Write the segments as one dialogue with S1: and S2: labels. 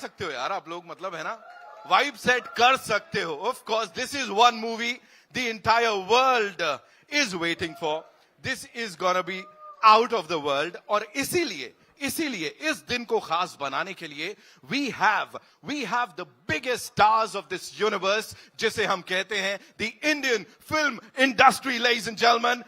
S1: सकते हो यार आप लोग, मतलब है ना, वाइब सेट कर सकते हो. Of course this is one movie the entire world is waiting for. This is gonna be out of the world. और इसीलिए इस दिन को खास बनाने के लिए we have the biggest stars of this universe, जिसे हम कहते हैं the Indian film industry, ladies and gentleman.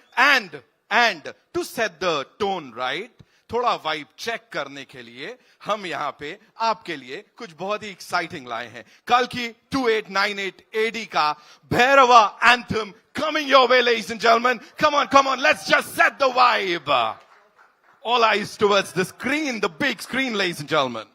S1: And to set the tone right, थोड़ा वाइब चेक करने के लिए हम यहां पे आपके लिए कुछ बहुत ही एक्साइटिंग लाए हैं. कल्कि 2898 AD का Bhairahawa anthem coming your way, ladies and gentlemen. Come on, let's just set the vibe. All eyes towards the screen, the big screen, ladies and gentlemen.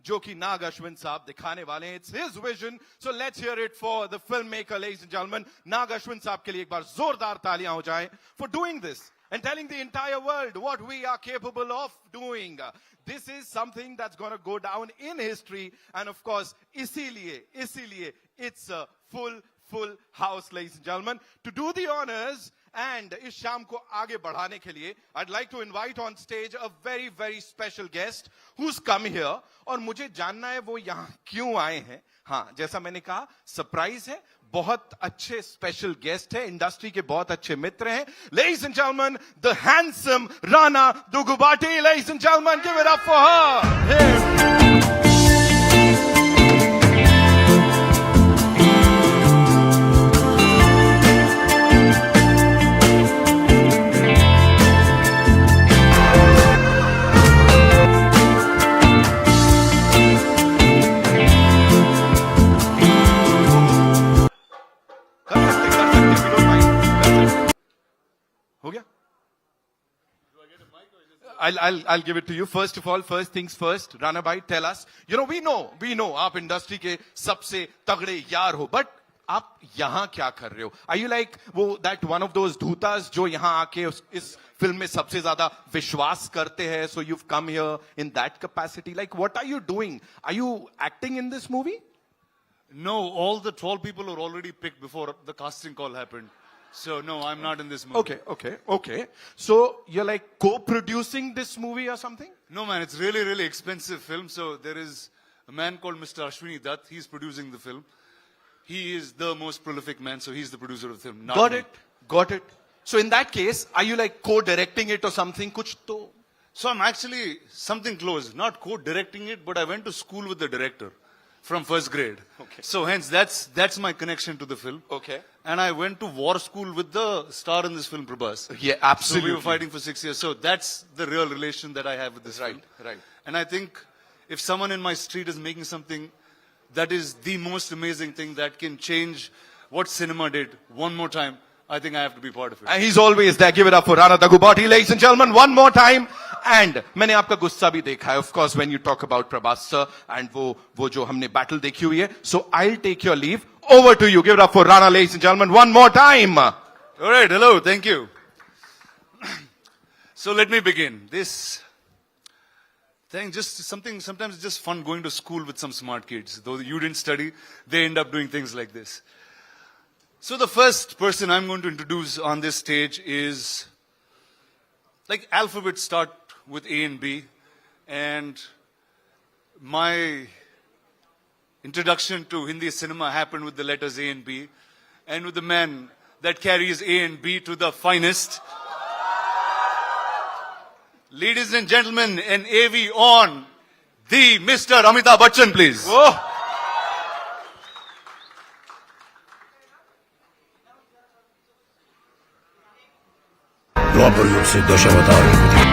S1: जो कि नाग अश्विन साहब दिखाने वाले हैं. It's his vision. So let's hear it for the filmmaker, ladies and gentlemen. नाग अश्विन साहब के लिए एक बार जोरदार तालियां हो जाएं for doing this and telling the entire world what we are capable of doing. This is something that's going to go down in history, and of course इसीलिए it's a full house, ladies and gentlemen. To do the honors and इस शाम को आगे बढ़ाने के लिए I'd like to invite on stage a very special guest who's come here. और मुझे जानना है वो यहाँ क्यों आए हैं. हाँ, जैसा मैंने कहा, सरप्राइज है. बहुत अच्छे स्पेशल गेस्ट है, इंडस्ट्री के बहुत अच्छे मित्र हैं. Ladies and gentlemen, the handsome Rana Daggubati. Ladies and gentlemen, give it up for her. I'll give it to you. First of all, first things first, Rana bhai, tell us. You know, we know आप industry के सबसे तगड़े यार हो, but आप यहाँ क्या कर रहे हो? Are you like वो that one of those धूतास जो यहाँ आके इस फिल्म में सबसे ज्यादा विश्वास करते हैं? So you've come here in that capacity. Like, what are you doing? Are you acting in this movie?
S2: No, all the 12 people were already picked before the casting call happened. So no, I'm not in this movie.
S1: Okay. So you're like co-producing this movie or something?
S2: No, man, it's really, really expensive film. So there is a man called Mr. Ashwini Dutt. He's producing the film. He is the most prolific man, so he's the producer of the film. Not me.
S1: Got it. So in that case, are you like co-directing it or something? Kuch to?
S2: So I'm actually something close. Not co-directing it, but I went to school with the director from first grade.
S1: Okay.
S2: So hence, that's my connection to the film.
S1: Okay.
S2: And I went to war school with the star in this film, Prabhas.
S1: Yeah,
S2: So
S1: absolutely.
S2: we were fighting for 6 years. So that's the real relation that I have with this film.
S1: Right.
S2: And I think if someone in my street is making something that is the most amazing thing that can change what cinema did one more time, I think I have to be part of it.
S1: And he's always there. Give it up for Rana Daggubati, ladies and gentlemen, one more time. And मैंने आपका गुस्सा भी देखा है, of course, when you talk about Prabhas sir and वो जो हमने battle देखी हुई है. So I'll take your leave. Over to you. Give it up for Rana, ladies and gentlemen, one more time.
S2: All right, hello, thank you. So let me begin. This thing, just something, sometimes it's just fun going to school with some smart kids. Though you didn't study, they end up doing things like this. So the first person I'm going to introduce on this stage is, like alphabets start with A and B, and my introduction to Hindi cinema happened with the letters A and B, and with the man that carries A and B to the finest. Ladies and gentlemen, an AV on the Mr. Amitabh Bachchan, please.
S1: Oh.
S3: द्वापर युग से Dashavatar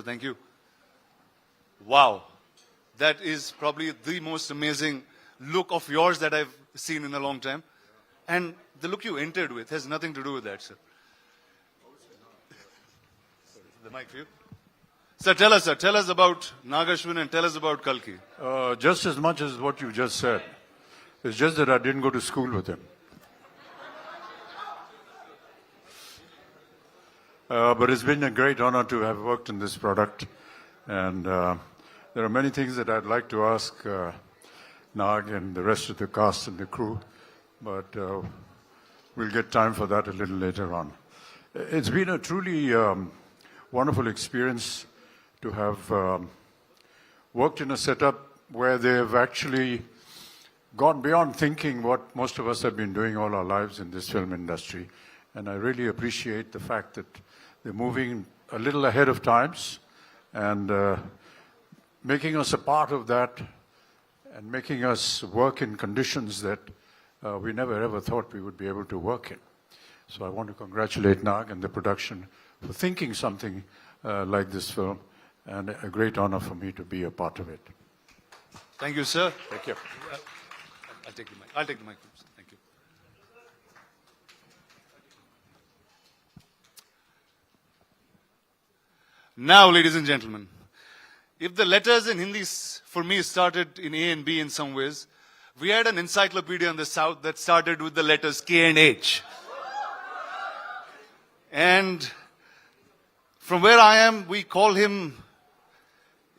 S2: Thank you. Wow. That is probably the most amazing look of yours that I've seen in a long time. And the look you entered with has nothing to do with that, sir. The mic for you. Sir, tell us about Nagashwin and tell us about Kalki.
S4: Just as much as what you just said. It's just that I didn't go to school with him. But it's been a great honor to have worked in this product. And there are many things that I'd like to ask Nag and the rest of the cast and the crew. But we'll get time for that a little later on. It's been a truly wonderful experience to have worked in a setup where they've actually gone beyond thinking what most of us have been doing all our lives in this film industry. And I really appreciate the fact that they're moving a little ahead of times and making us a part of that and making us work in conditions that we never ever thought we would be able to work in. So I want to congratulate Nag and the production for thinking something like this film, and a great honor for me to be a part of it.
S2: Thank you, sir.
S4: Thank you.
S2: I'll take the mic. I'll take the mic. Thank you. Now, ladies and gentlemen, if the letters in Hindi for me started in A and B in some ways, we had an encyclopedia in the South that started with the letters K and H. And from where I am, we call him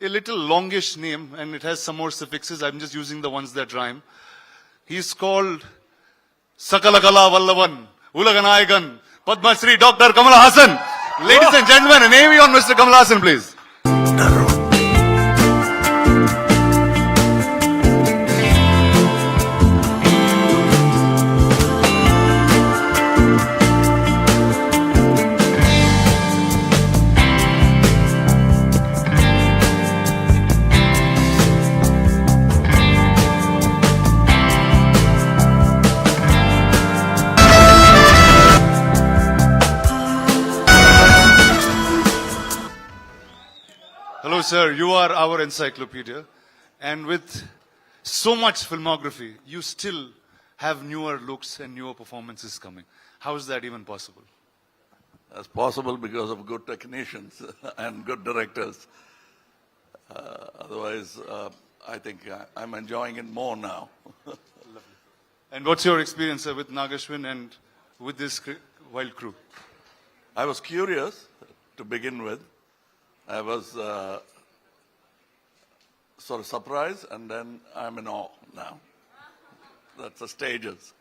S2: a little longish name, and it has some more suffixes. I'm just using the ones that rhyme. He's called Sakalakala Vallavan, Ulaganayagan, Padma Shri Dr. Kamal Haasan. Ladies and gentlemen, an AV on Mr. Kamal Haasan, please. Hello, sir. You are our encyclopedia. And with so much filmography, you still have newer looks and newer performances coming. How is that even possible?
S5: That's possible because of good technicians and good directors. Otherwise, I think I'm enjoying it more now.
S2: And what's your experience with Nagashwin and with this wild crew?
S5: I was curious to begin with. I was sort of surprised, and then I'm in awe now. That's the stages.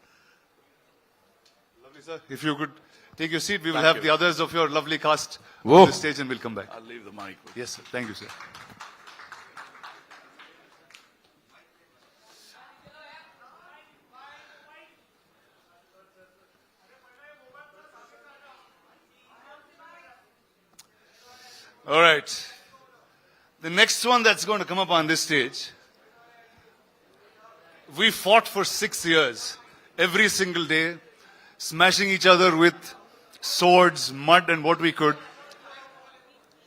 S2: Lovely, sir. If you could take your seat, we will
S5: Thank
S2: have
S5: you.
S2: the others of your lovely cast
S1: Whoa.
S2: on the stage and we'll come back.
S5: I'll leave the mic.
S2: Yes, sir. Thank you, sir. All right. The next one that's going to come up on this stage, we fought for 6 years, every single day, smashing each other with swords, mud, and what we could.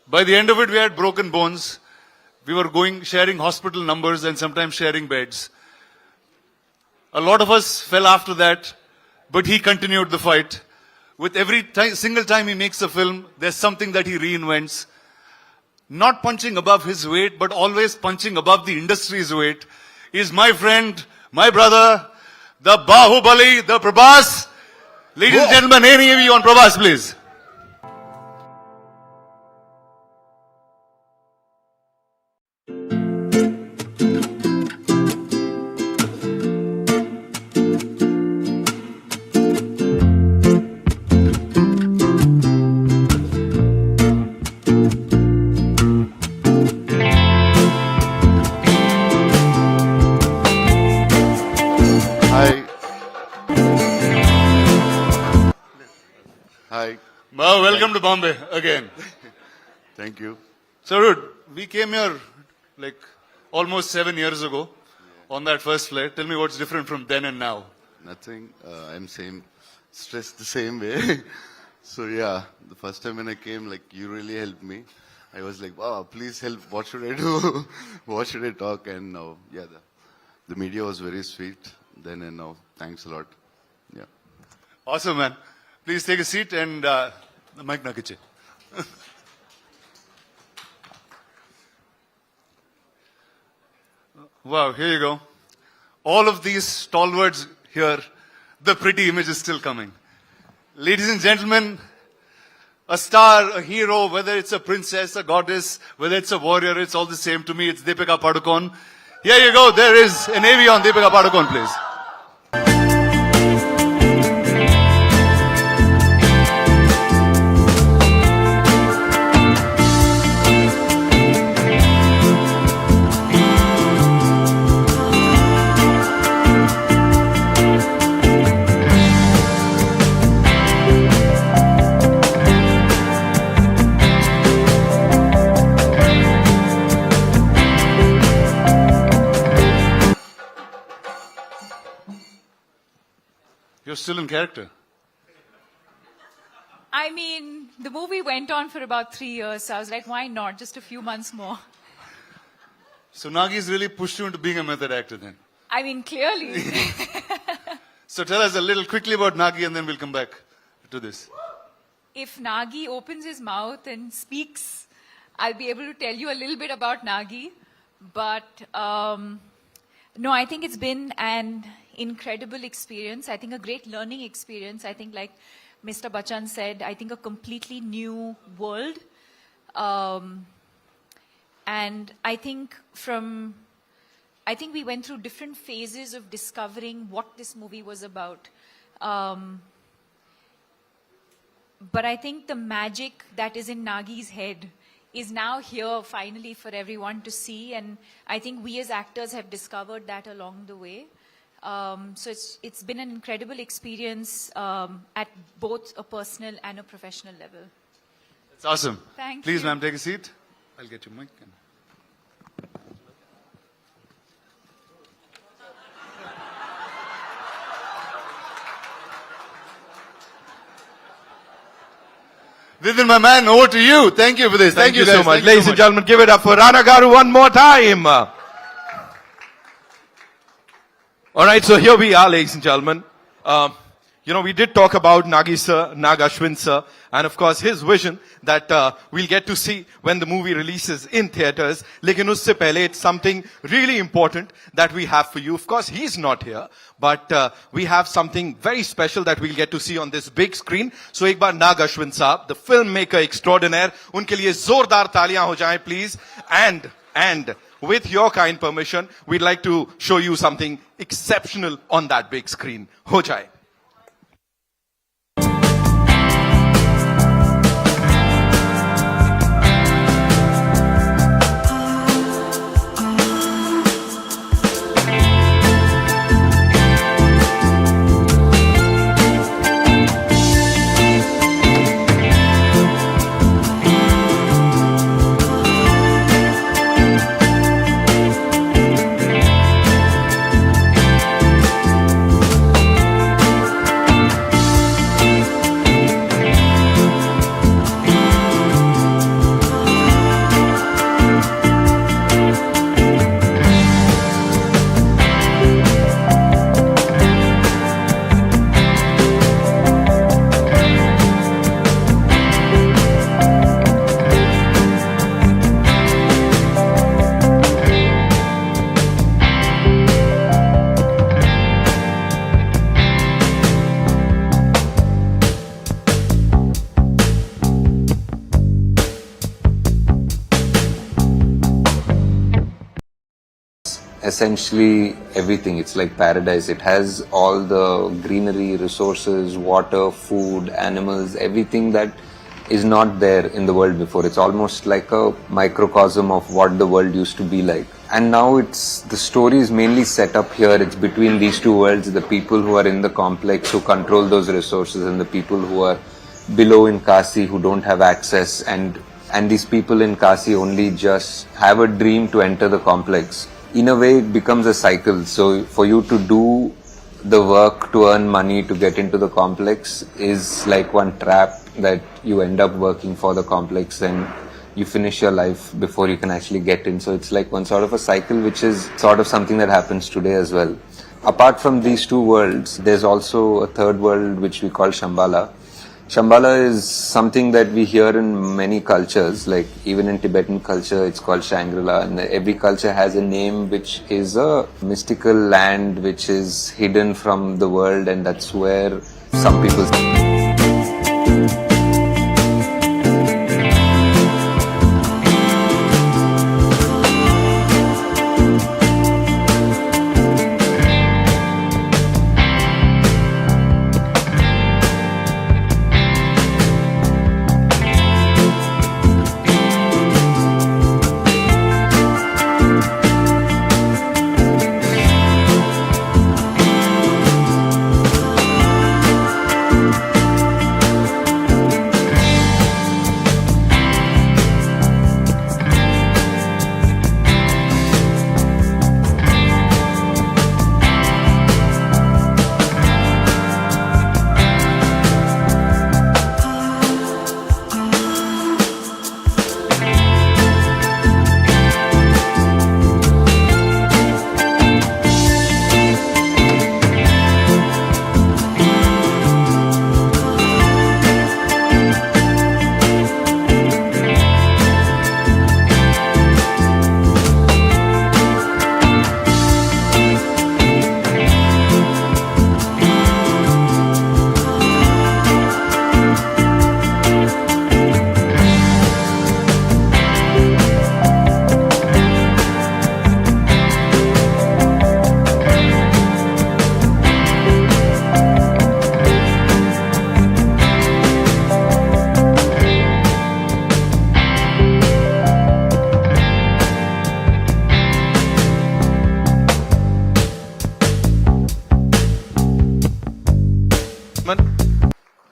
S2: By the end of it, we had broken bones. We were sharing hospital numbers and sometimes sharing beds. A lot of us fell after that, but he continued the fight. With every single time he makes a film, there's something that he reinvents. Not punching above his weight, but always punching above the industry's weight, is my friend, my brother, the Bahubali, the Prabhas. Ladies and gentlemen, any of you on Prabhas, please.
S6: Hi,
S2: Welcome to Bombay again.
S6: thank you.
S2: So, dude, we came here like almost 7 years ago on that first flight. Tell me what's different from then and now.
S6: Nothing. I'm stressed the same way. So yeah, the first time when I came, like you really helped me. I was like, wow, please help. What should I do? What should I talk? And now, yeah, the media was very sweet then and now. Thanks a lot. Yeah.
S2: Awesome, man. Please take a seat and the mic na kiche. Wow, here you go. All of these stalwarts here, the pretty image is still coming. Ladies and gentlemen, a star, a hero, whether it's a princess, a goddess, whether it's a warrior, it's all the same to me. It's Deepika Padukone. Here you go. There is an AV on Deepika Padukone, please. You're still in character.
S7: I mean, the movie went on for about 3 years, so I was like, why not? Just a few months more.
S2: So Nagi's really pushed you into being a method actor then.
S7: I mean, clearly.
S2: So tell us a little quickly about Nagi and then we'll come back to this.
S7: If Nagi opens his mouth and speaks, I'll be able to tell you a little bit about Nagi. But no, I think it's been an incredible experience. I think a great learning experience. I think like Mr. Bachchan said, I think a completely new world. And I think we went through different phases of discovering what this movie was about. But I think the magic that is in Nagi's head is now here finally for everyone to see. And I think we as actors have discovered that along the way. So it's been an incredible experience at both a personal and a professional level.
S2: That's awesome.
S7: Thank
S2: Please,
S7: you.
S2: ma'am, take a seat. I'll get you mic. Vivin, my man, over to you. Thank you for this.
S1: Thank you
S2: guys.
S1: so much.
S2: Thank you
S1: Ladies and gentlemen, give it up for Rana Garu one more time. All right, so here we are, ladies and gentlemen. We did talk about Nagi sir, Nag Ashwin sir, and of course his vision that we'll get to see when the movie releases in theaters. Lekin usse pehle, it's something really important that we have for you. Of course, he's not here, but we have something very special that we'll get to see on this big screen. So ek baar Nag Ashwin saab, the filmmaker extraordinaire, unke liye zordar taaliyan ho jaएं, please. And with your kind permission, we'd like to show you something exceptional on that big screen. Ho jaए.
S8: Essentially everything. It's like paradise. It has all the greenery, resources, water, food, animals, everything that is not there in the world before. It's almost like a microcosm of what the world used to be like. And now the story is mainly set up here. It's between these two worlds, the people who are in the complex who control those resources and the people who are below in Kasi who don't have access, and these people in Kasi only just have a dream to enter the complex. In a way, it becomes a cycle. So for you to do the work to earn money to get into the complex is like one trap that you end up working for the complex and you finish your life before you can actually get in. So it's like one sort of a cycle, which is sort of something that happens today as well. Apart from these two worlds, there's also a third world which we call Shambhala. Shambhala is something that we hear in many cultures, like even in Tibetan culture it's called Shangri-La, and every culture has a name which is a mystical land which is hidden from the world, and that's where some people...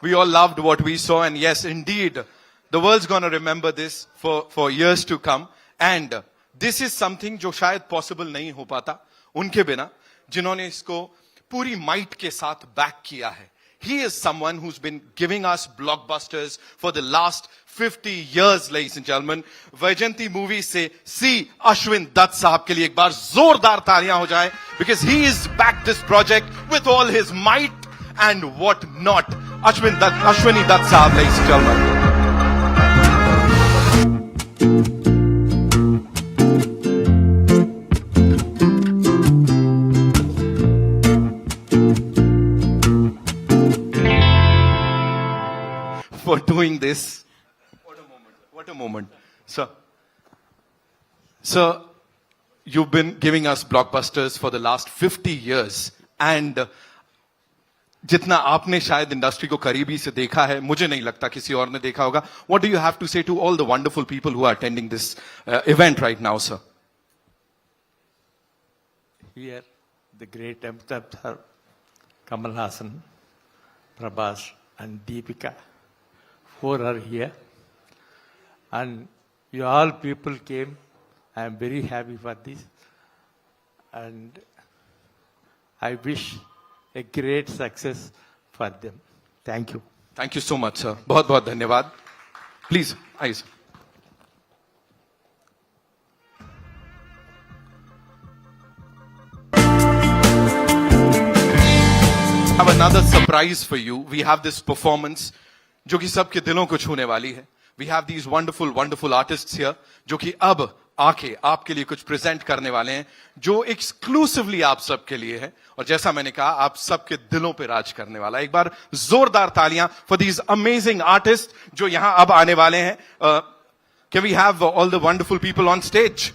S1: We all loved what we saw, and yes, indeed, the world's gonna remember this for years to come. And this is something जो शायद possible नहीं हो पाता उनके बिना, जिन्होंने इसको पूरी might के साथ back किया है. He is someone who's been giving us blockbusters for the last 50 years, ladies and gentlemen. Vaijayanti movie से C. Ashwin Dutt साहब के लिए एक बार जोरदार तालियां हो जाए, because he is backed this project with all his might and what not. Ashwini Dutt साहब, ladies and gentlemen. For doing this. What a moment. Sir, you've been giving us blockbusters for the last 50 years. And जितना आपने शायद industry को करीबी से देखा है, मुझे नहीं लगता किसी और ने देखा होगा. What do you have to say to all the wonderful people who are attending this event right now, sir?
S9: Here, the great Amitabh, Kamal, Haasan, Prabhas, and Deepika, 4 are here. And you all people came. I am very happy for this. And I wish a great success for them. Thank you.
S1: Thank you so much, sir. बहुत बहुत धन्यवाद. Please, आइए sir. I have another surprise for you. We have this performance जो कि सबके दिलों को छूने वाली है. We have these wonderful, wonderful artists here जो कि अब आके आपके लिए कुछ प्रेजेंट करने वाले हैं जो एक्सक्लूसिवली आप सबके लिए है. और जैसा मैंने कहा, आप सबके दिलों पे राज करने वाला है. एक बार जोरदार तालियां फॉर दीज अमेजिंग आर्टिस्ट जो यहां अब आने वाले हैं. Can we have all the wonderful people on stage?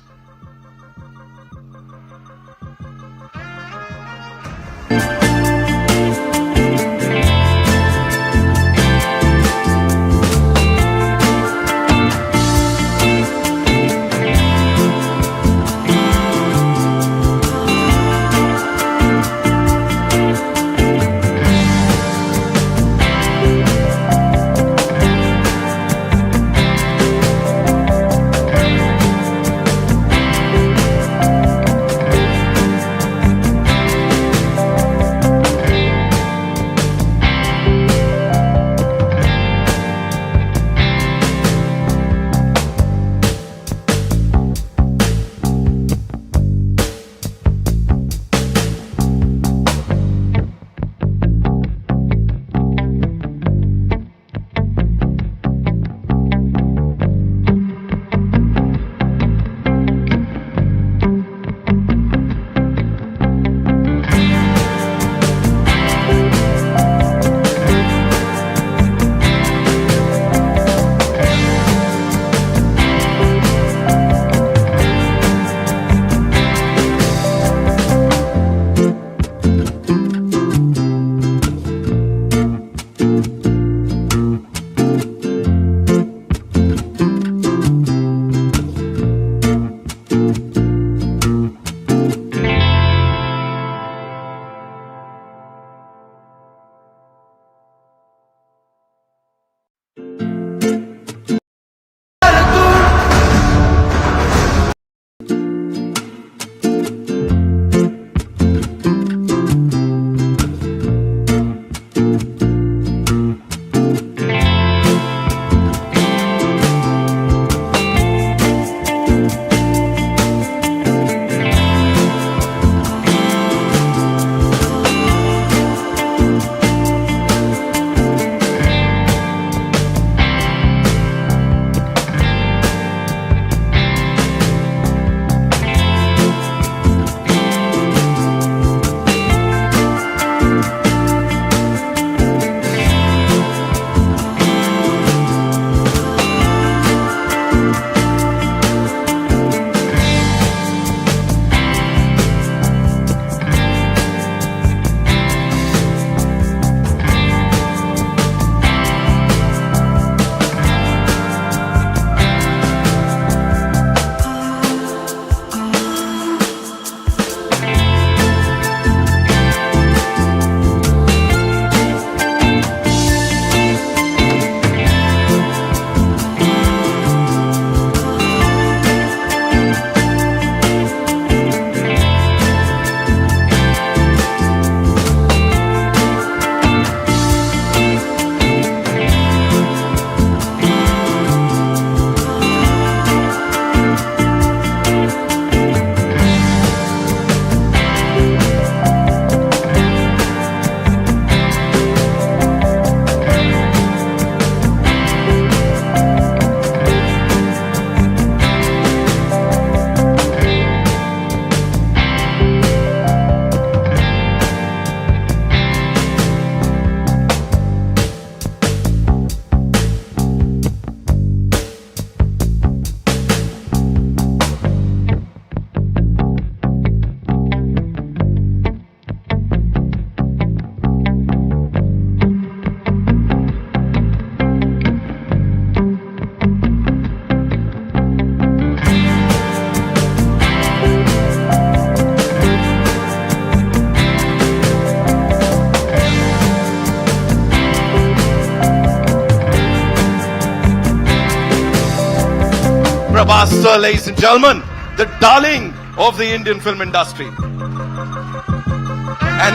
S1: Prabhas sir, ladies and gentlemen, the darling of the Indian film industry. And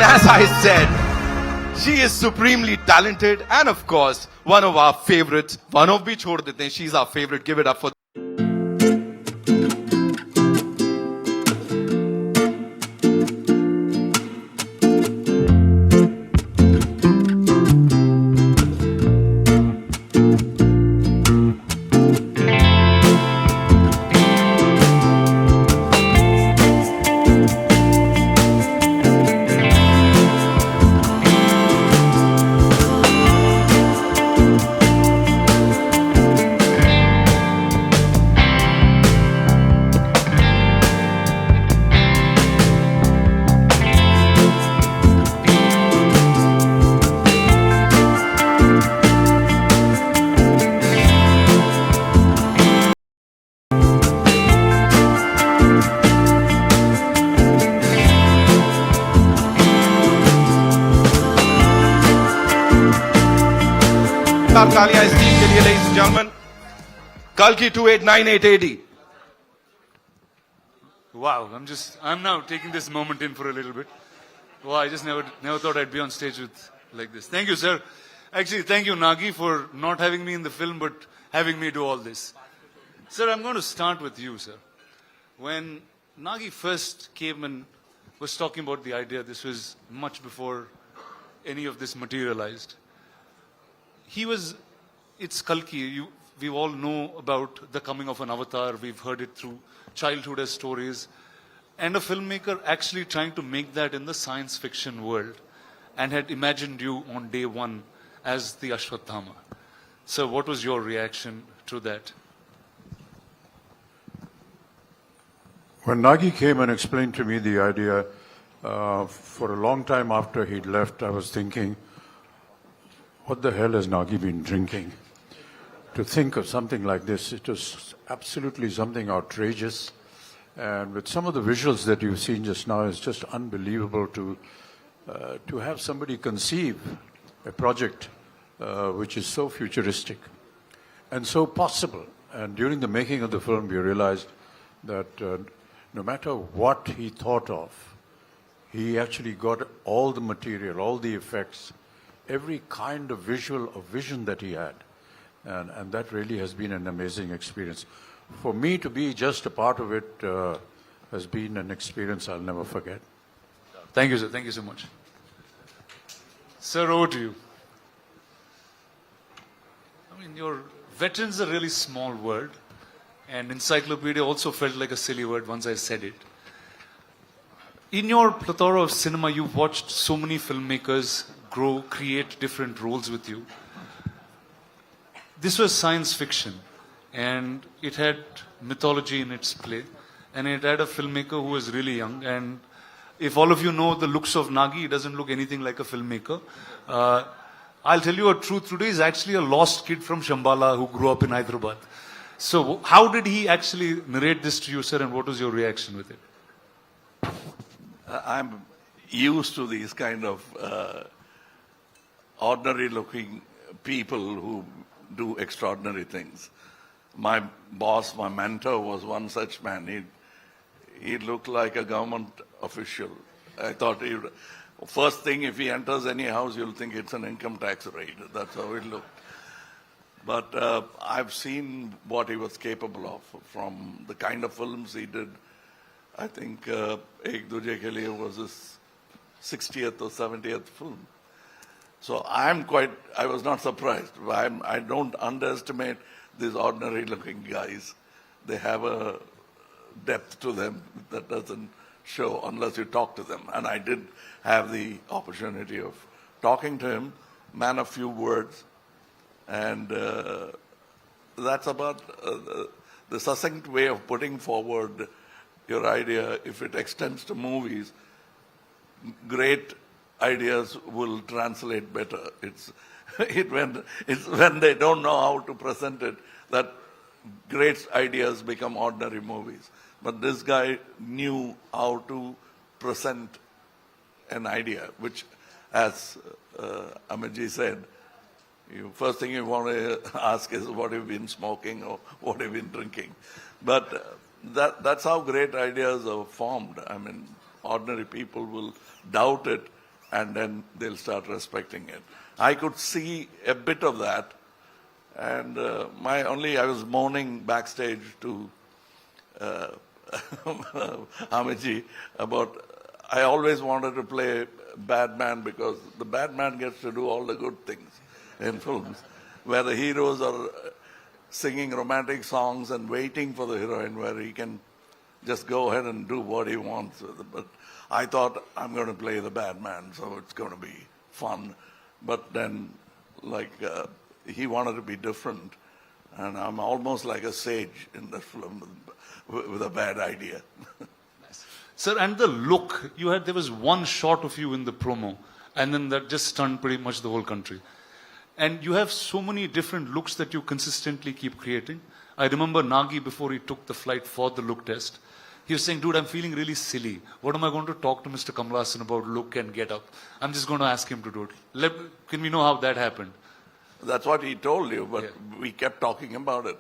S1: as I said, she is supremely talented and of course, one of our favorites. One of bhi chhod dete hain, she's our favorite. Give it up for तालियां इस team के लिए, ladies and gentlemen. Kalki 2898 AD.
S2: Wow, I'm now taking this moment in for a little bit. Wow, I just never thought I'd be on stage with like this. Thank you, sir. Actually, thank you, Nagi, for not having me in the film, but having me do all this. Sir, I'm going to start with you, sir. When Nagi first came and was talking about the idea, this was much before any of this materialized. It's Kalki. We all know about the coming of an avatar. We've heard it through childhood as stories. And a filmmaker actually trying to make that in the science fiction world and had imagined you on day one as the Ashwatthama. So what was your reaction to that?
S4: When Nagi came and explained to me the idea, for a long time after he'd left, I was thinking, what the hell has Nagi been drinking? To think of something like this, it was absolutely something outrageous. And with some of the visuals that you've seen just now, it's just unbelievable to have somebody conceive a project which is so futuristic and so possible. And during the making of the film, we realized that no matter what he thought of, he actually got all the material, all the effects, every kind of visual or vision that he had. And that really has been an amazing experience. For me to be just a part of it has been an experience I'll never forget.
S2: Thank you, sir. Thank you so much. Sir, over to you. I mean, your veteran's a really small word, and encyclopedia also felt like a silly word once I said it. In your plethora of cinema, you've watched so many filmmakers grow, create different roles with you. This was science fiction, and it had mythology in its play, and it had a filmmaker who was really young. And if all of you know the looks of Nagi, he doesn't look anything like a filmmaker. I'll tell you a truth, today he's actually a lost kid from Shambhala who grew up in Hyderabad. So how did he actually narrate this to you, sir, and what was your reaction with it?
S5: I'm used to these kind of ordinary looking people who do extraordinary things. My boss, my mentor was one such man. He looked like a government official. I thought first thing, if he enters any house, you'll think it's an income tax raid. That's how it looked. But I've seen what he was capable of from the kind of films he did. I think Ek Duje Ke Liye was his 60th or 70th film. So I was not surprised. I don't underestimate these ordinary looking guys. They have a depth to them that doesn't show unless you talk to them. And I did have the opportunity of talking to him, man of few words. And that's about the succinct way of putting forward your idea. If it extends to movies, great ideas will translate better. It's when they don't know how to present it that great ideas become ordinary movies. But this guy knew how to present an idea, which, as Amitji said, First thing you want to ask is what have you been smoking or what have you been drinking. But that's how great ideas are formed. I mean, ordinary people will doubt it and then they'll start respecting it. I could see a bit of that, and I was moaning backstage to Amiji about, I always wanted to play bad man because the bad man gets to do all the good things in films, where the heroes are singing romantic songs and waiting for the heroine, where he can just go ahead and do what he wants with it. But I thought, I'm going to play the bad man, so it's going to be fun. But then, he wanted to be different, and I'm almost like a sage in that film with a bad idea.
S2: Sir, and the look, there was one shot of you in the promo, and then that just stunned pretty much the whole country. And you have so many different looks that you consistently keep creating. I remember Nagi, before he took the flight for the look test, he was saying, dude, I'm feeling really silly. What am I going to talk to Mr. Kamal Haasan about look and get up? I'm just going to ask him to do it. Can we know how that happened?
S5: That's what he told you, but we kept talking about it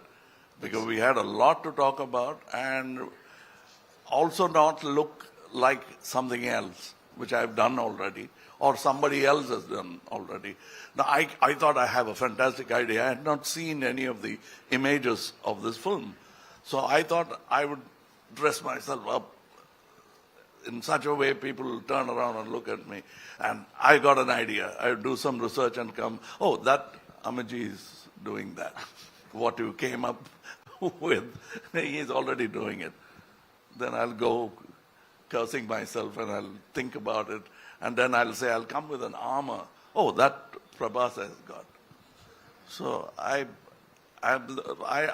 S5: because we had a lot to talk about, and also not look like something else, which I've done already, or somebody else has done already. Now, I thought I have a fantastic idea. I had not seen any of the images of this film. So I thought I would dress myself up in such a way people will turn around and look at me. And I got an idea. I would do some research and come, oh, that Amiji is doing that. What you came up with, he's already doing it. Then I'll go cursing myself and I'll think about it. And then I'll say, I'll come with an armor. Oh, that Prabhas has got. So I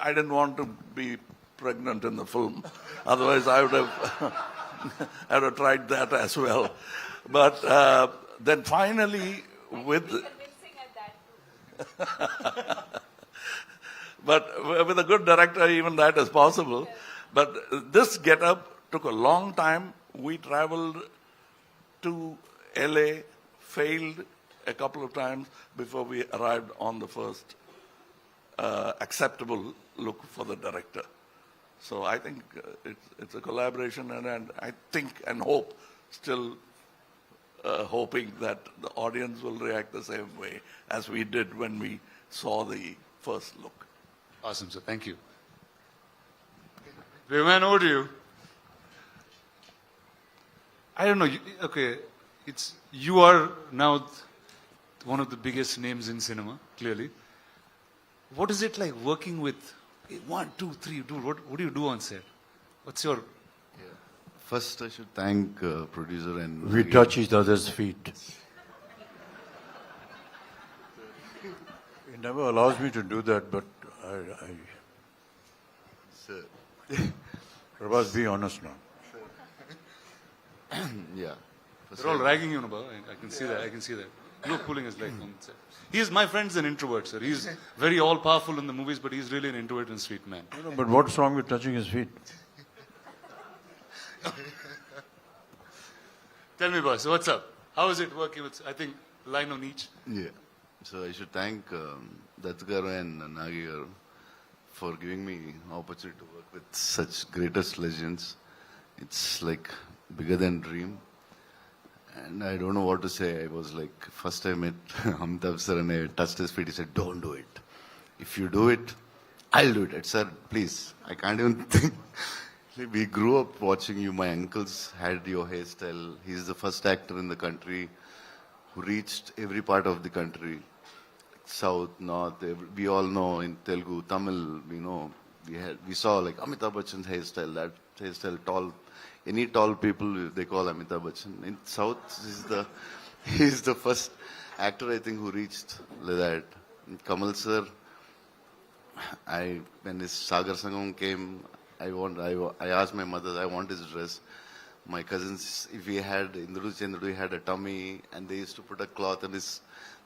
S5: didn't want to be pregnant in the film. Otherwise, I would have tried that as well. But then finally, but with a good director, even that is possible. But this get-up took a long time. We traveled to LA, failed a couple of times before we arrived on the first acceptable look for the director. So I think it's a collaboration, and I think and hope, still hoping that the audience will react the same way as we did when we saw the first look.
S2: Awesome, sir. Thank you. Viman, over to you. I don't know. You are now one of the biggest names in cinema, clearly. What is it like working with 1, 2, 3, dude? What do you do on set? What's your...
S6: First, I should thank producer and...
S4: We touch each other's feet. He never allows me to do that, but
S6: Sir.
S4: Prabhas, be honest now.
S6: Yeah.
S2: They're all ragging you about. I can see that. I can see that. You're pulling his leg on set. My friend's an introvert, sir. He's very all-powerful in the movies, but he's really an introvert and sweet man.
S4: No, but what's wrong with touching his feet?
S2: Tell me, boss, what's up? How is it working with, I think, line on each?
S6: Yeah. So I should thank Dattgaru and Nagi for giving me opportunity to work with such greatest legends. It's like bigger than dream. And I don't know what to say. I was like, first I met Amitabh sir and I touched his feet. He said, don't do it. If you do it, I'll do it. I said, please, I can't even think. We grew up watching you. My uncles had your hairstyle. He's the first actor in the country who reached every part of the country. South, North, we all know in Telugu, Tamil, we saw like Amitabh Bachchan's hairstyle, that hairstyle, tall. Any tall people, they call Amitabh Bachchan. In South, he's the first actor, I think, who reached like that. And Kamal sir, when his Sagar Sangam came, I asked my mother, I want his dress. My cousins, if we had, Chendudu had a tummy, and they used to put a cloth on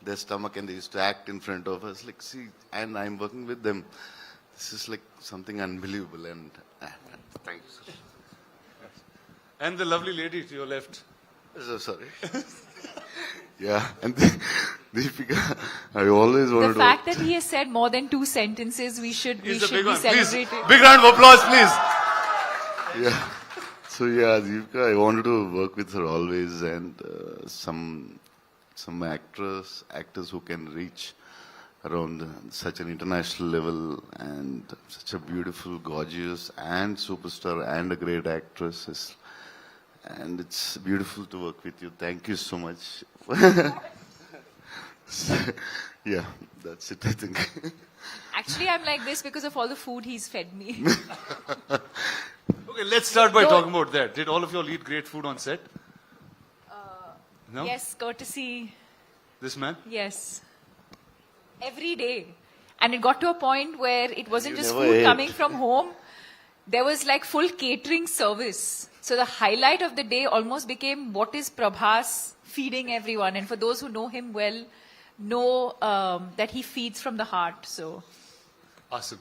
S6: their stomach, and they used to act in front of us. Like, see, and I'm working with them. This is like something unbelievable, and thank you, sir.
S2: And the lovely lady to your left.
S6: So sorry. Yeah, and Deepika, I always wanted
S7: The
S6: to...
S7: fact that he has said more than 2 sentences, we should
S2: He's
S7: be
S2: a big one. Please,
S7: celebrating.
S2: big round of applause, please.
S6: Yeah. So yeah, Deepika, I wanted to work with her always, and some actors who can reach around such an international level, and such a beautiful, gorgeous, and superstar, and a great actress. And it's beautiful to work with you. Thank you so much. Yeah, that's it, I think.
S7: Actually, I'm like this because of all the food he's fed me.
S2: Okay, let's start by
S7: No.
S2: talking about that. Did all of you all eat great food on set? No?
S7: Yes, courtesy.
S2: This man?
S7: Yes. Every day. And it got to a point where it wasn't
S6: You
S7: just
S6: never
S7: food
S6: ate.
S7: coming from home. There was like full catering service. So the highlight of the day almost became what is Prabhas feeding everyone. And for those who know him well, know that he feeds from the heart. So
S2: Awesome.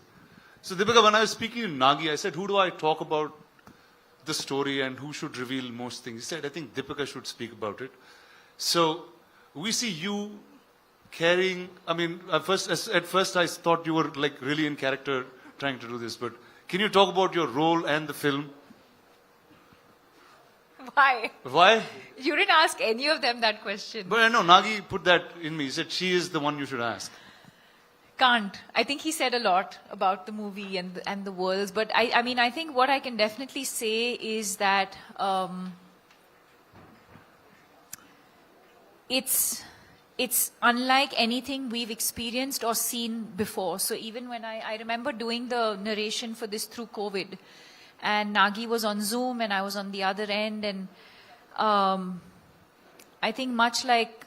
S2: So Deepika, when I was speaking to Nagi, I said, who do I talk about the story and who should reveal most things? He said, I think Deepika should speak about it. So we see you carrying, I mean, at first I thought you were like really in character trying to do this, but can you talk about your role and the film?
S7: why?
S2: Why?
S7: You didn't ask any of them that question.
S2: But I know Nagi put that in me. He said she is the one you should ask.
S7: Can't. I think he said a lot about the movie and the worlds. But I mean, I think what I can definitely say is that it's unlike anything we've experienced or seen before. So even when I remember doing the narration for this through COVID, and Nagi was on Zoom and I was on the other end, and I think much like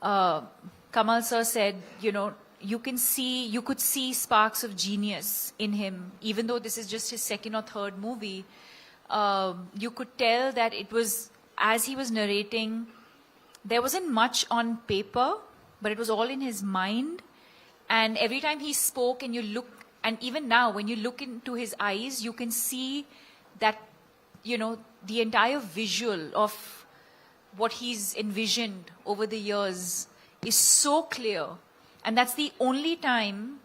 S7: Kamal sir said, you know, you could see sparks of genius in him, even though this is just his second or third movie. You could tell that it was, as he was narrating, there wasn't much on paper, but it was all in his mind. And every time he spoke and you look, and even now when you look into his eyes, you can see that, you know, the entire visual of what he's envisioned over the years is so clear. And that's the only time,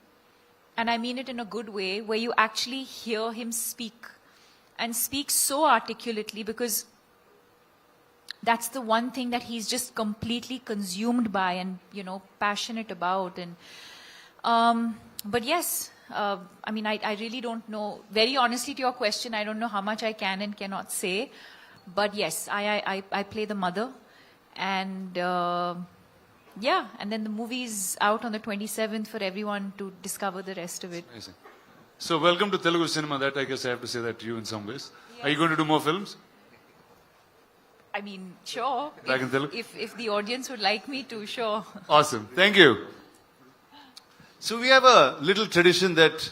S7: and I mean it in a good way, where you actually hear him speak, and speak so articulately, because that's the one thing that he's just completely consumed by and, you know, passionate about. And but yes, I mean, I really don't know. Very honestly to your question, I don't know how much I can and cannot say. But yes, I play the mother. And yeah, and then the movie's out on the 27th for everyone to discover the rest of it.
S2: Amazing. So welcome to Telugu cinema. That I guess I have to say that to you in some ways. Are you going to do more films?
S7: I mean, sure.
S2: Back in Telugu?
S7: If the audience would like me to, sure.
S2: Awesome. Thank you. So we have a little tradition that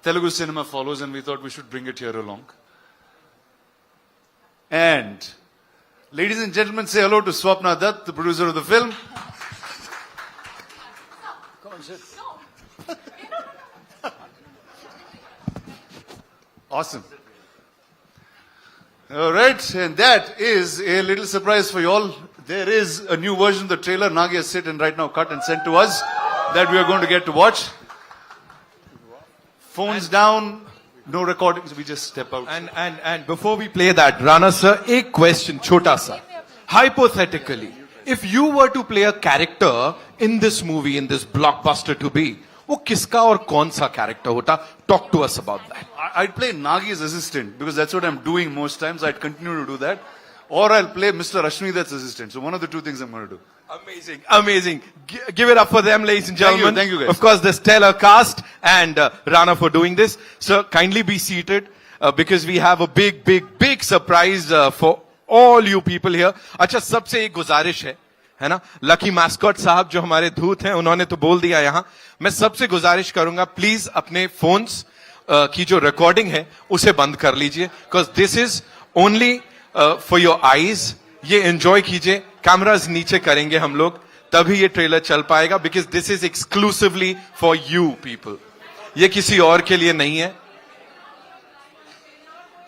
S2: Telugu cinema follows, and we thought we should bring it here along. And ladies and gentlemen, say hello to Swapna Dutt, the producer of the film. Come on, sit. Awesome. All right, and that is a little surprise for you all. There is a new version of the trailer. Nagi has sit and right now cut and sent to us that we are going to get to watch. Phones down, no recordings, we just step out.
S1: And before we play that, Rana sir, a question, chota sa. Hypothetically, if you were to play a character in this movie, in this blockbuster to be, वो किसका और कौन सा character होता? Talk to us about that.
S2: I'd play Nagi's assistant because that's what I'm doing most times. I'd continue to do that. Or I'll play Mr. Ashmidat's assistant. So one of the two things I'm going to do.
S1: Amazing, amazing. Give it up for them, ladies and gentlemen.
S2: Thank you guys.
S1: Of course, the stellar cast and Rana for doing this. So kindly be seated because we have a big surprise for all you people here. अच्छा, सबसे एक गुजारिश है ना? Lucky mascot साहब जो हमारे धूत हैं, उन्होंने तो बोल दिया यहाँ. मैं सबसे गुजारिश करूंगा, प्लीज अपने फोन्स की जो रिकॉर्डिंग है उसे बंद कर लीजिए, because this is only for your eyes. ये एंजॉय कीजिए. कैमराज नीचे करेंगे हम लोग, तभी ये ट्रेलर चल पाएगा, because this is exclusively for you people. ये किसी और के लिए नहीं है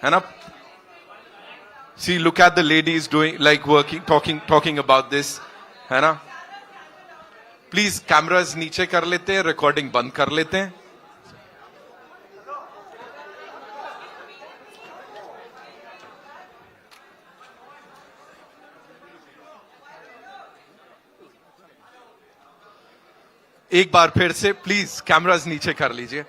S1: ना? See, look at the ladies doing, like working, talking about this. है ना? Please, cameras नीचे कर लेते हैं, recording बंद कर लेते हैं. एक बार फिर से प्लीज कैमरास नीचे कर लीजिए.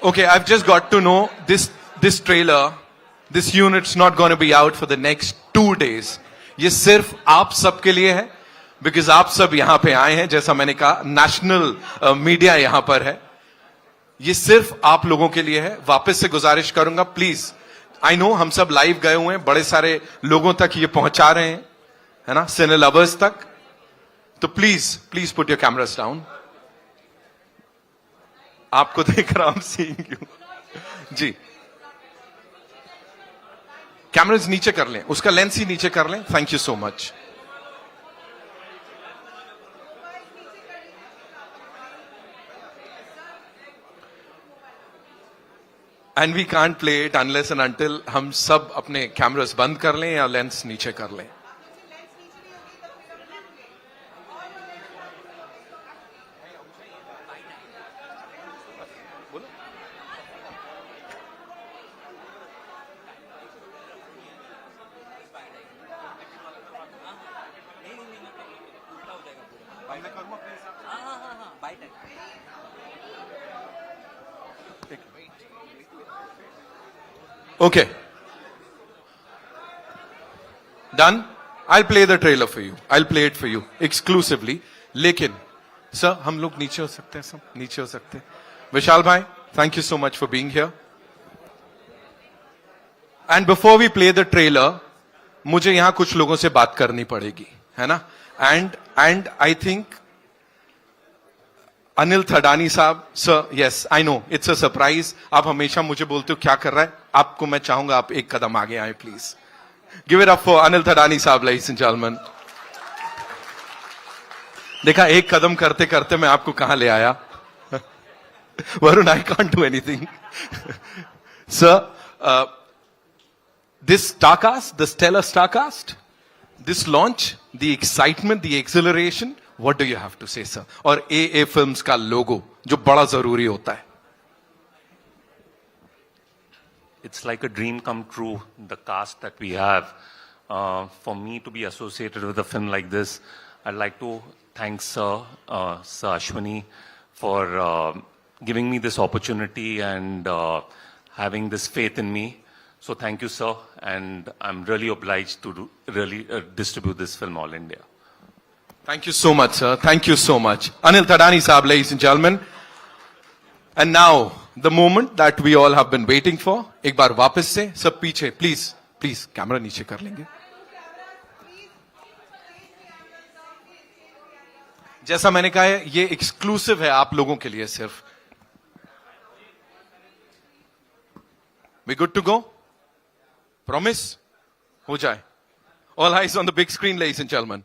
S1: Okay, I've just got to know this trailer, this unit's not going to be out for the next 2 days. ये सिर्फ आप सबके लिए है, because आप सब यहां पे आए हैं, जैसा मैंने कहा, नेशनल मीडिया यहां पर है. ये सिर्फ आप लोगों के लिए है. वापस से गुजारिश करूंगा, प्लीज. आई नो हम सब लाइव गए हुए हैं, बड़े सारे लोगों तक ये पहुंचा रहे हैं, है ना, सिने लवर्स तक. तो please put your cameras down. आपको देख रहा हूं, सीइंग यू. जी, कैमरास नीचे कर लें, उसका लेंस ही नीचे कर लें. Thank you so much. And we can't play it unless and until हम सब अपने कैमरास बंद कर लें या लेंस नीचे कर लें. Okay. Done? I'll play the trailer for you. I'll play it for you exclusively. लेकिन सर हम लोग नीचे हो सकते हैं, सब नीचे हो सकते हैं. विशाल भाई, thank you so much for being here. And before we play the trailer, मुझे यहां कुछ लोगों से बात करनी पड़ेगी, है ना? And I think Anil Thadani साहब, sir, yes I know it's a surprise. आप हमेशा मुझे बोलते हो क्या कर रहा है, आपको मैं चाहूंगा आप एक कदम आगे आए please. Give it up for Anil Thadani साहब, लेडीज एंड जेंटलमैन. देखा, एक कदम करते करते मैं आपको कहां ले आया. Varun, I can't do anything. Sir, this star cast, the stellar star cast, this launch, the excitement, the acceleration, what do you have to say, sir? और AA Films का लोगो जो बड़ा जरूरी होता है.
S10: It's like a dream come true, the cast that we have. For me to be associated with a film like this, I'd like to thank Sir Ashwini for giving me this opportunity and having this faith in me. So thank you, sir, and I'm really obliged to really distribute this film all India.
S1: Thank you so much, sir. Thank you so much. Anil Thadani Saab, ladies and gentlemen. And now, the moment that we all have been waiting for. एक बार वापस से, सब पीछे, please, camera नीचे कर लेंगे. जैसा मैंने कहा है, ये एक्सक्लूसिव है आप लोगों के लिए सिर्फ. We good to go? Promise? हो जाए. All eyes on the big screen, ladies and gentlemen.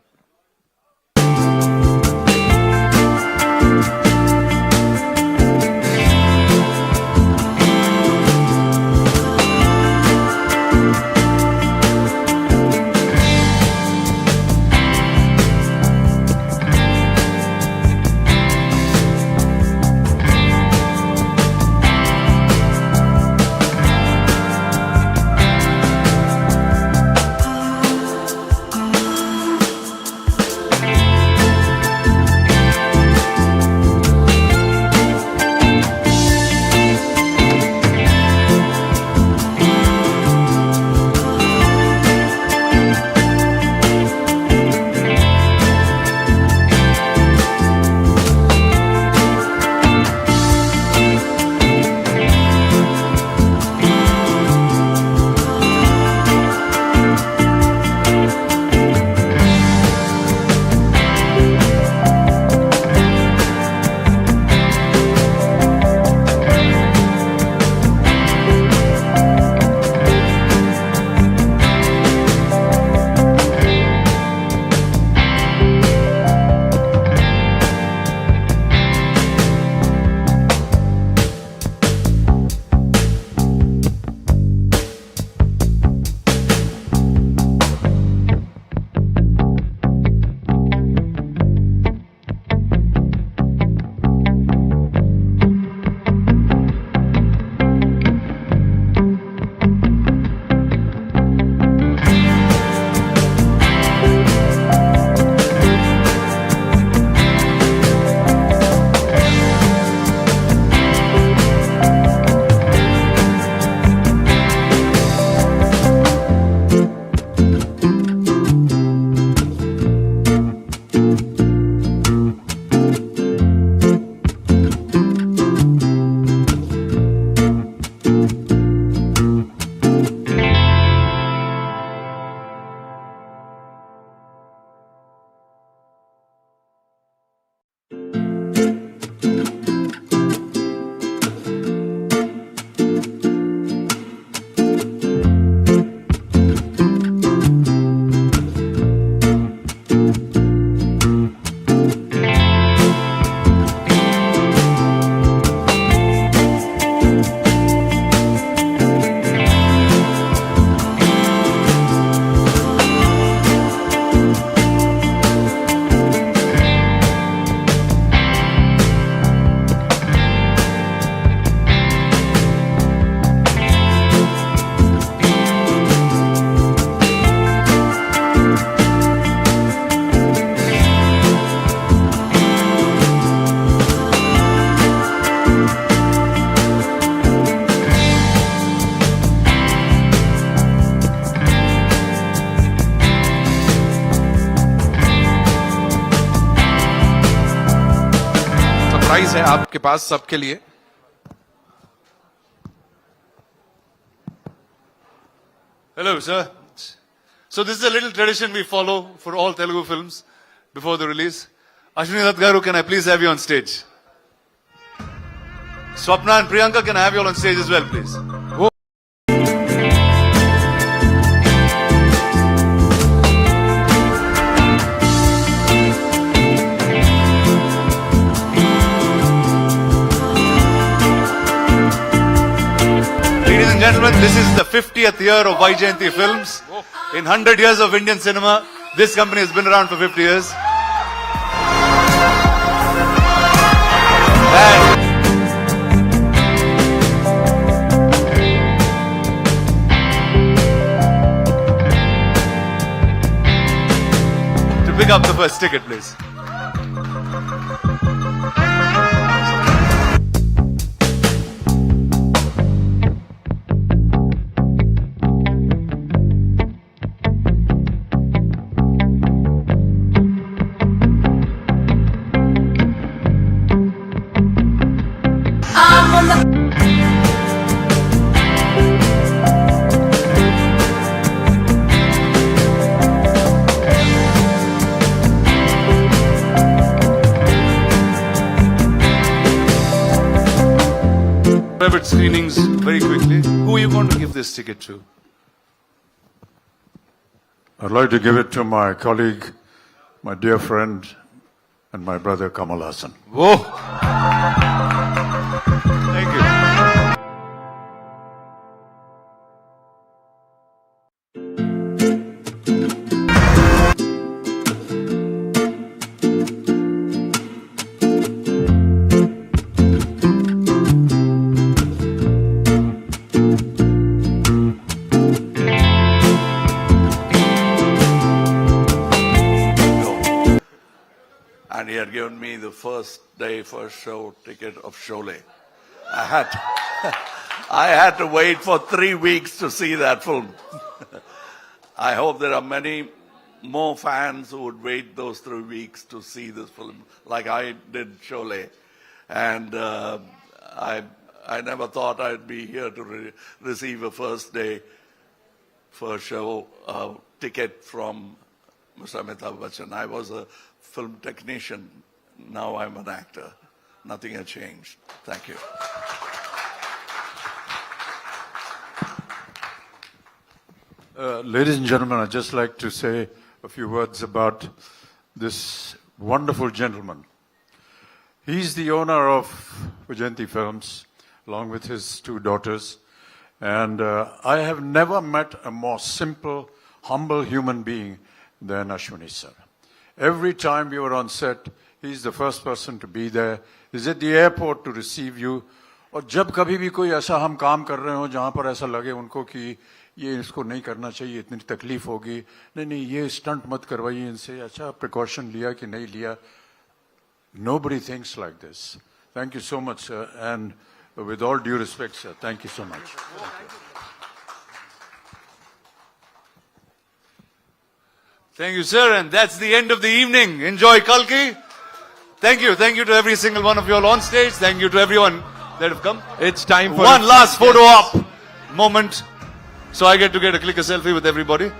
S1: Prize है आपके पास सबके लिए.
S2: Hello, sir. So this is a little tradition we follow for all Telugu films before the release. Ashwini Dutt Garu, can I please have you on stage? Swapna and Priyanka, can I have you all on stage as well, please? Ladies and gentlemen, this is the 50th year of Vaijayanti Films. In 100 years of Indian cinema, this company has been around for 50 years. And to pick up the first ticket, please. Private screenings very quickly. Who are you going to give this ticket to?
S4: I'd like to give it to my colleague, my dear friend, and my brother Kamal Haasan.
S2: Whoa! Thank you.
S5: And he had given me the first show ticket of Sholay. I had to wait for 3 weeks to see that film. I hope there are many more fans who would wait those 3 weeks to see this film, like I did Sholay. And I never thought I'd be here to receive a first show ticket from Mr. Amitabh Bachchan. I was a film technician. Now I'm an actor. Nothing has changed. Thank you.
S4: Ladies and gentlemen, I'd just like to say a few words about this wonderful gentleman. He's the owner of Vaijayanti Films, along with his 2 daughters. And I have never met a more simple, humble human being than Ashwini sir. Every time we were on set, he's the first person to be there. He's at the airport to receive you. और जब कभी भी कोई ऐसा हम काम कर रहे हो जहाँ पर ऐसा लगे उनको कि ये इसको नहीं करना चाहिए, इतनी तकलीफ होगी, नहीं ये स्टंट मत करवाइए इनसे, अच्छा प्रिकॉशन लिया कि नहीं लिया. Nobody thinks like this. Thank you so much, sir. And with all due respect, sir, thank you so much.
S2: Thank you, sir. And that's the end of the evening. Enjoy Kalki. Thank you. Thank you to every single one of you all on stage. Thank you to everyone that have come.
S1: It's time for
S2: one last photo op moment. So I get to click a selfie with everybody.